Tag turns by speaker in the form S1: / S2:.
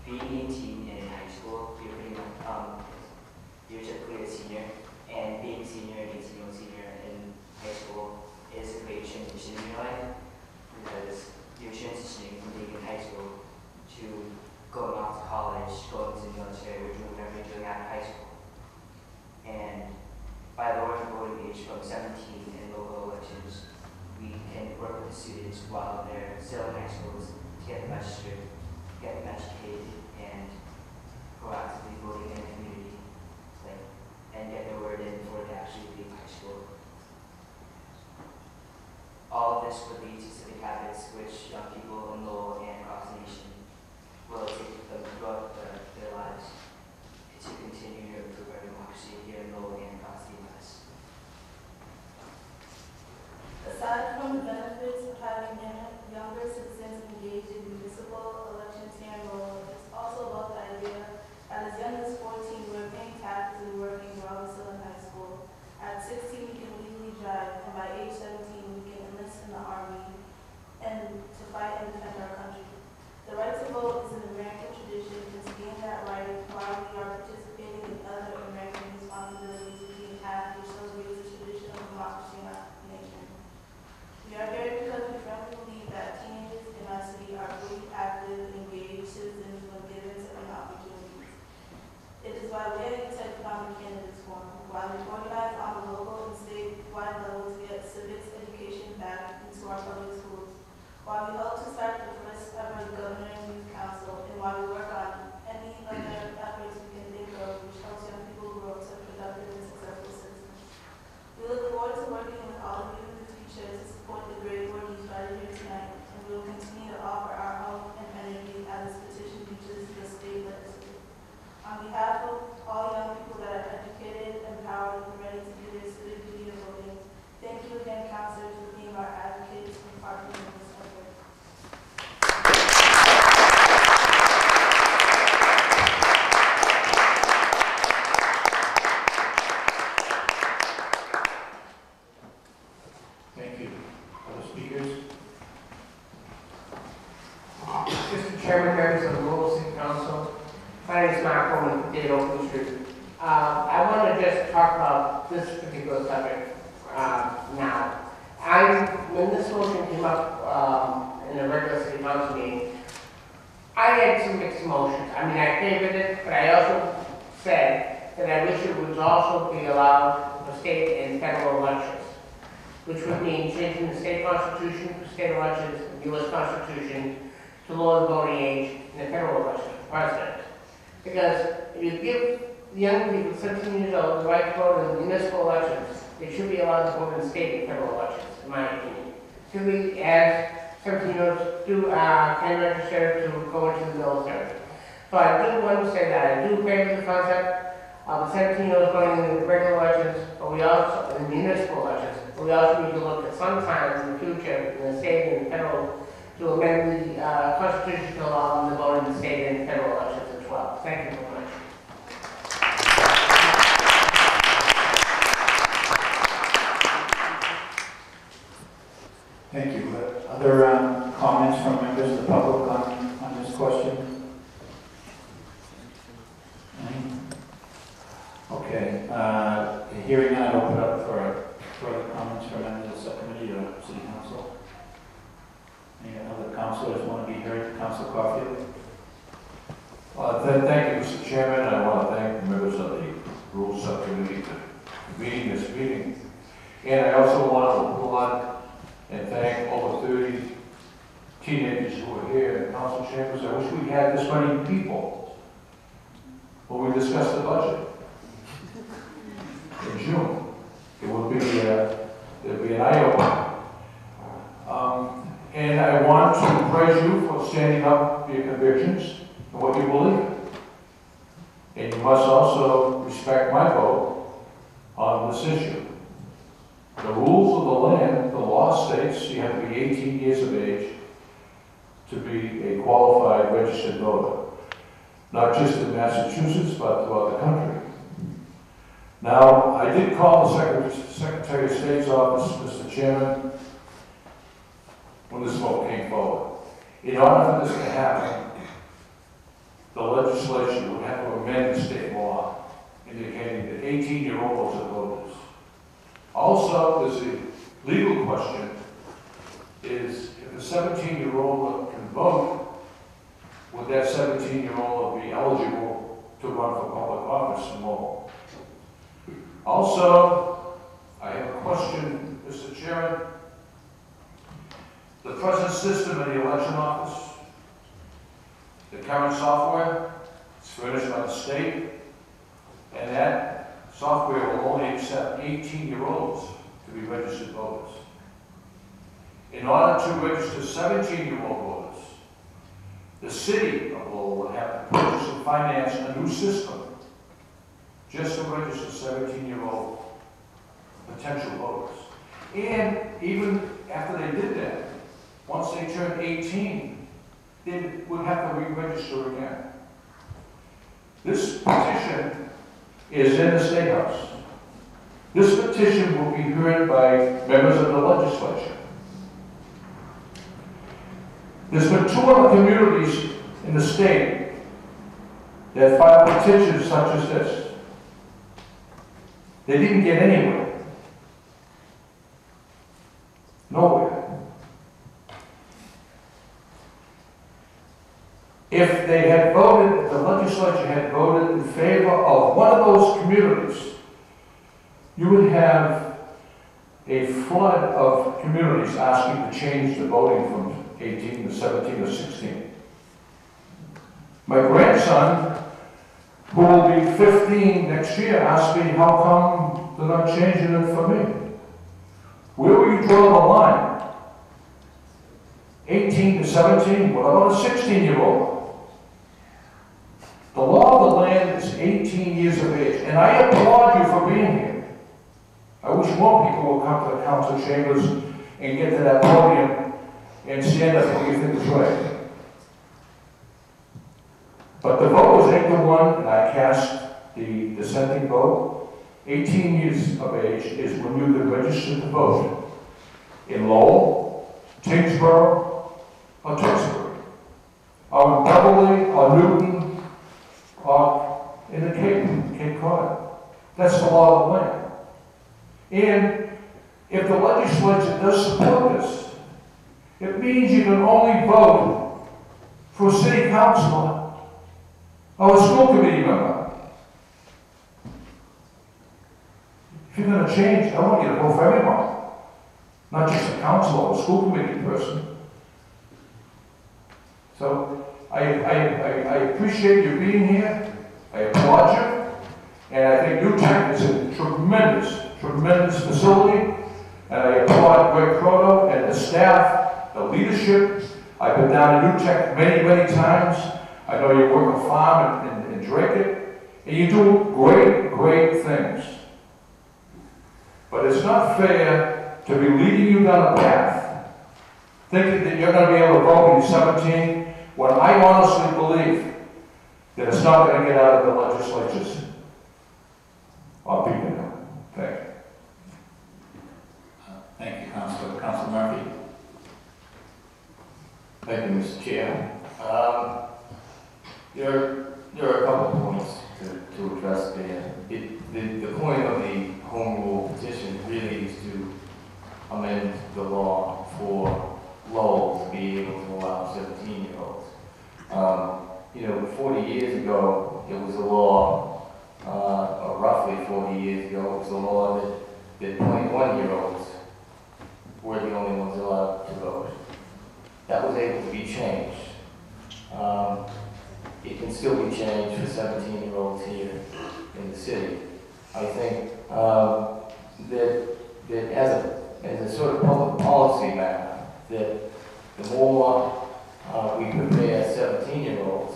S1: being 18 in high school, you're pretty much, you're typically a senior, and being senior, 18-year-old senior in high school is a great transition in your life, because you're transitioning from being in high school to going off to college, going to the military, or doing whatever you're doing after high school. And by lowering the voting age from 17 in local elections, we can work with the students while they're still in high schools to get them registered, get them educated, and proactively voting in the community, and get their word in before they actually leave high school. All of this would lead to civic habits which young people in Lowell and across the nation will take with them throughout their lives to continue to improve our democracy here in Lowell and across the U.S.
S2: Aside from the benefits of having younger citizens engaged in municipal elections here in Lowell, it's also about the idea that as young as 14, we're paying taxes and working while we're still in high school. At 16, we can legally drive, and by age 17, we can enlist in the Army and to fight and defend our country. The right to vote is an American tradition, and to gain that right while we are participating in other American responsibilities is being half, which celebrates the tradition of democracy in our nation. We are here because we firmly believe that teenagers in our city are really active, engaged citizens when given certain opportunities. It is why we at UTEC found the Candidates Forum, why we organize on the local and statewide level to get civics education back into our public schools, why we hope to start the first ever Governor and Youth Council, and why we work on any other efforts we can think of which helps young people grow to productive and successful citizens. We look forward to working with all of you in the future to support the great work you started here tonight, and we will continue to offer our help and energy as this petition reaches the state legislature. On behalf of all young people that are educated, empowered, and ready to do their civic duty of voting, thank you again, counselors, for being our advocates and partners in this effort.
S3: Thank you. Other speakers?
S4: Mr. Chairman, members of the Lowell City Council, my name is Mark Coleman from Dade Open Street. I want to just talk about this particular subject now. When this motion came up in a regular city council meeting, I had some mixed emotions. I mean, I favored it, but I also said that I wish it would also be allowed for state and federal elections, which would mean changing the state constitution for state elections and the U.S. Constitution to lower the voting age in the federal election for president. Because if you give young people 17 years old the right to vote in municipal elections, they should be allowed to vote in state and federal elections, in my opinion. Simply as 17-year-olds can register to go into the military. So I do want to say that I do favor the concept of the 17-year-olds going in the regular elections, but we also, in municipal elections, but we also need to look at sometimes in the future in the state and federal to amend the Constitution to allow them to vote in the state and federal elections as well. Thank you very much.
S3: Thank you. Other comments from members of the public on this question? Okay. Hearing none, open up for further comments from members of the subcommittee or city council. Any other councilors want to be heard? Councilor Caulfield?
S5: Thank you, Mr. Chairman. I want to thank the members of the Rules Subcommittee for convening this meeting. And I also want to applaud and thank over 30 teenagers who are here in the council chambers. I wish we had this many people when we discussed the budget in June. It would be an eye-opener. And I want to praise you for standing up for your convictions and what you believe in. And you must also respect my vote on this issue. The rules of the land, the law states you have to be 18 years of age to be a qualified registered voter, not just in Massachusetts, but throughout the country. Now, I did call the Secretary of State's office, Mr. Chairman, when this vote came forward. In order for this to happen, the legislature would have to amend the state law indicating that 18-year-olds are voters. Also, there's a legal question, is if a 17-year-old can vote, would that 17-year-old be eligible to run for public office in Lowell? Also, I have a question, Mr. Chairman. The present system in the election office, the current software, is furnished by the state, and that software will only accept 18-year-olds to be registered voters. In order to register 17-year-old voters, the city of Lowell would have to purchase and finance a new system just to register 17-year-old potential voters. And even after they did that, once they turned 18, they would have to re-register again. This petition is in the State House. This petition will be heard by members of the legislature. There's been 2 other communities in the state that filed petitions such as this. They didn't get anywhere. Nowhere. If they had voted, if the legislature had voted in favor of one of those communities, you would have a flood of communities asking to change the voting from 18 to 17 or 16. My grandson, who will be 15 next year, asked me, how come they're not changing it for me? Where will you draw the line? 18 to 17? What about a 16-year-old? The law of the land is 18 years of age, and I applaud you for being here. I wish more people will come to the council chambers and get to that podium and stand up for what you think is right. But the vote was 8-1, and I cast the dissenting vote. 18 years of age is when you can register to vote in Lowell, Tingsboro, or Tewksbury, or in Beverly, or Newton, or in the Cape Cod. That's the law of the land. And if the legislature does support this, it means you can only vote for a city councilor or a school committee member. If you're going to change, I want you to vote for everyone, not just a councilor or a school committee person. So I appreciate you being here. I applaud you. And I think UTEC is a tremendous facility. And I applaud Greg Croto and the staff, the leadership. I've been down to UTEC many times. I know you work a farm in Drake, and you do great things. But it's not fair to be leading you down a path, thinking that you're going to be able to vote when you're 17, when I honestly believe that it's not going to get out of the legislatures or people now. Thank you.
S3: Thank you, Councilor. Councilor Murphy.
S6: Thank you, Mr. Chair. There are a couple of points to address there. The point of the home rule petition really is to amend the law for Lowell to be able to allow 17-year-olds. 40 years ago, it was a law, or roughly 40 years ago, it was a law that 21-year-olds were the only ones allowed to vote. That was able to be changed. It can still be changed for 17-year-olds here in the city. I think that as a sort of public policy matter, that the more we prepare 17-year-olds